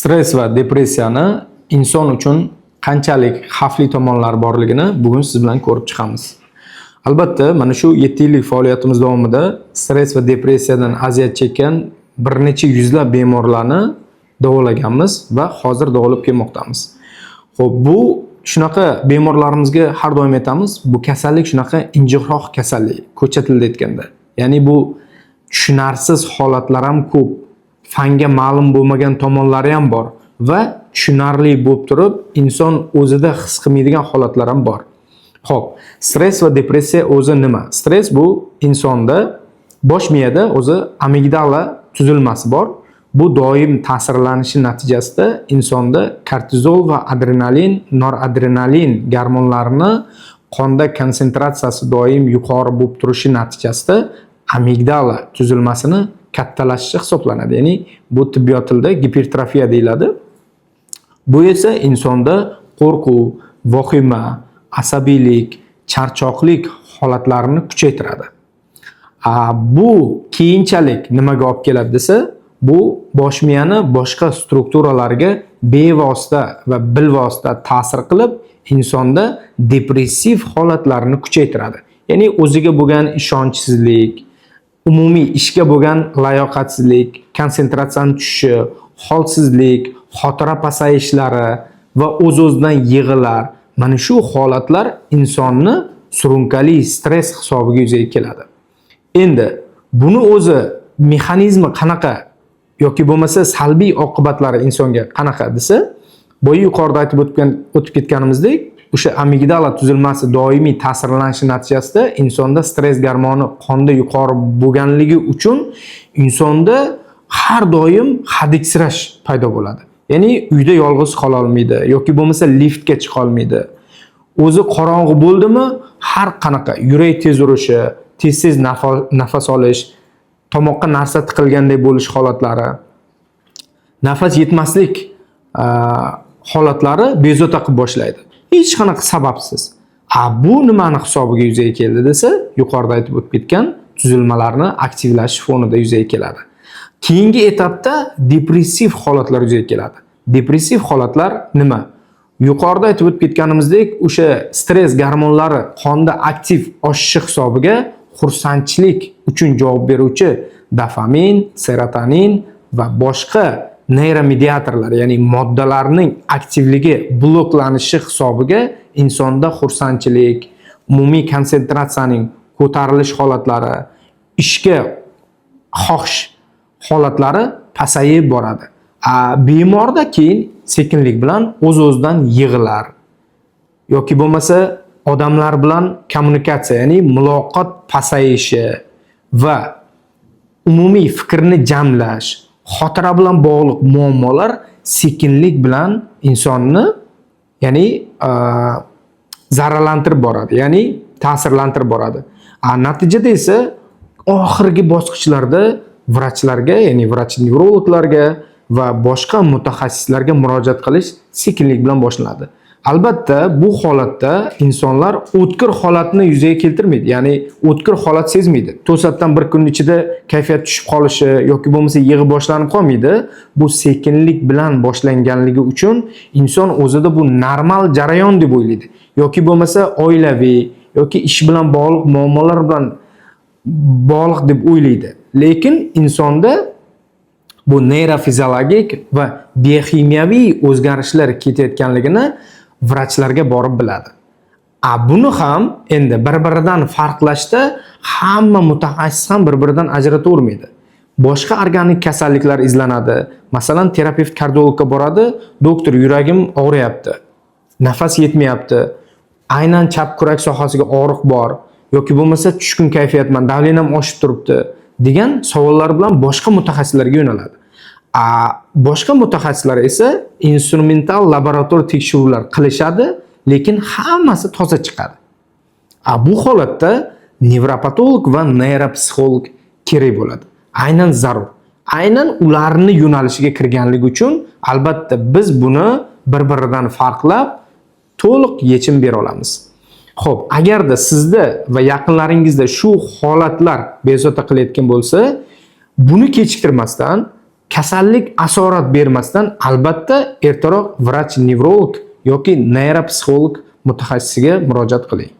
Stress va depressiyani inson uchun qanchalik xavfli tomonlari borligini bugun siz bilan ko'rib chiqamiz. Albatta, mana shu 7 yillik faoliyatimiz davomida stress va depressiyadan aziyat chekkan bir necha yuzlab bemorlarni davolaganmiz va hozir davolab kelmoqdamiz. Xo'p, bu shunaqa bemorlarimizga har doim aytamiz, bu kasallik shunaqa injiqroq kasallik, ko'cha tilida aytganda. Ya'ni bu tushunarsiz holatlar ham ko'p, fanga ma'lum bo'lmagan tomonlari ham bor va tushunarli bo'lib turib, inson o'zida his qilmaydigan holatlar ham bor. Xo'p, stress va depressiya o'zi nima? Stress bu insonda bosh miyada o'zi amigdala tuzilmasi bor. Bu doim ta'sirlanishi natijasida insonda kortizol va adrenalin, noradrenalin gormonlarini qonda konsentratsiyasi doim yuqori bo'lib turishi natijasida amigdala tuzilmasini kattalashishi hisoblanadi. Ya'ni bu tibbiyot tilida gipertrofiya deyiladi. Bu esa insonda qo'rquv, vahima, asabiylik, charchoqlik holatlarini kuchaytiradi. Bu keyinchalik nimaga olib keladi desa, bu bosh miyani boshqa strukturalarga bevosita va bilvosita ta'sir qilib, insonda depressiv holatlarni kuchaytiradi. Ya'ni o'ziga bo'lgan ishonchsizlik, umumiy ishga bo'lgan layoqatsizlik, konsentratsiyaning tushishi, holsizlik, xotira pasayishlari va o'z-o'zidan yig'illar, mana shu holatlar insonni surunkali stress hisobiga yuzaga keladi. Endi buni o'zi mexanizmi qanaqa yoki bo'lmasa salbiy oqibatlari insonga qanaqa desa, boya yuqorida aytib o'tib ketganimizdek, o'sha amigdala tuzilmasi doimiy ta'sirlanishi natijasida insonda stress gormoni qonda yuqori bo'lganligi uchun insonda har doim hadiksirash paydo bo'ladi. Ya'ni uyda yolg'iz qola olmaydi yoki bo'lmasa liftga chiqa olmaydi. O'zi qorong'i bo'ldimi, har qanaqa yurak tez urishi, tez nafas olish, tomoqqa narsa tiqilgandek bo'lish holatlari, nafas yetmaslik holatlari bezovta qilib boshlaydi. Hech qanaqa sababsiz. Bu nimani hisobiga yuzaga keldi desa, yuqorida aytib o'tib ketgan tuzilmalarni aktivlashish fonida yuzaga keladi. Keyingi etapda depressiv holatlar yuzaga keladi. Depressiv holatlar nima? Yuqorida aytib o'tib ketganimizdek, o'sha stress gormonlari qonda aktiv oshishi hisobiga xursandchilik uchun javob beruvchi dopamin, serotonin va boshqa neyromediatorlar, ya'ni moddalarning aktivligi bloklanishi hisobiga insonda xursandchilik, umumiy konsentratsiyaning ko'tarilish holatlari, ishga xohish holatlari pasayib boradi. Bemorda keyin sekinlik bilan o'z-o'zidan yig'lar yoki bo'lmasa odamlar bilan kommunikatsiya, ya'ni muloqot pasayishi va umumiy fikrni jamlash, xotira bilan bog'liq muammolar sekinlik bilan insonni ya'ni zararlantirib boradi, ya'ni ta'sirlantirib boradi. Natijada esa oxirgi bosqichlarda vrachlarga, ya'ni vrach nevrologlarga va boshqa mutaxassislarga murojaat qilish sekinlik bilan boshlanadi. Albatta, bu holatda insonlar o'tkir holatni yuzaga keltirmaydi. Ya'ni o'tkir holat sezmaydi. To'satdan bir kun ichida kayfiyat tushib qolishi yoki bo'lmasa yig'i boshlanib qolmaydi. Bu sekinlik bilan boshlanganligi uchun inson o'zida bu normal jarayon deb o'ylaydi. Yoki bo'lmasa oilaviy yoki ish bilan bog'liq muammolar bilan bog'liq deb o'ylaydi. Lekin insonda bu neyrofiziologik va biokimiyaviy o'zgarishlar ketayotganligini vrachlarga borib biladi. Buni ham endi bir-biridan farqlashda hamma mutaxassis ham bir-biridan ajratavermaydi. Boshqa organik kasalliklar izlanadi. Masalan, terapevt kardiologga boradi, doktor, yuragim og'riyapti, nafas yetmayapti, aynan chap kurak sohasiga og'riq bor yoki bo'lmasa tushkun kayfiyatman, davlenam oshib turibdi degan savollar bilan boshqa mutaxassislarga yo'naladi. Boshqa mutaxassislar esa instrumental laboratoriya tekshiruvlar qilishadi, lekin hammasi toza chiqadi. Bu holatda nevropatolog va neyropsixolog kerak bo'ladi. Aynan zarur. Aynan ularni yo'nalishiga kirganligi uchun albatta biz buni bir-biridan farqlab to'liq yechim bera olamiz. Xo'p, agarda sizda va yaqinlaringizda shu holatlar bezovta qilayotgan bo'lsa, buni kechiktirmasdan kasallik asorat bermasdan albatta ertaroq vrach nevrolog yoki neyropsixolog mutaxassisiga murojaat qiling.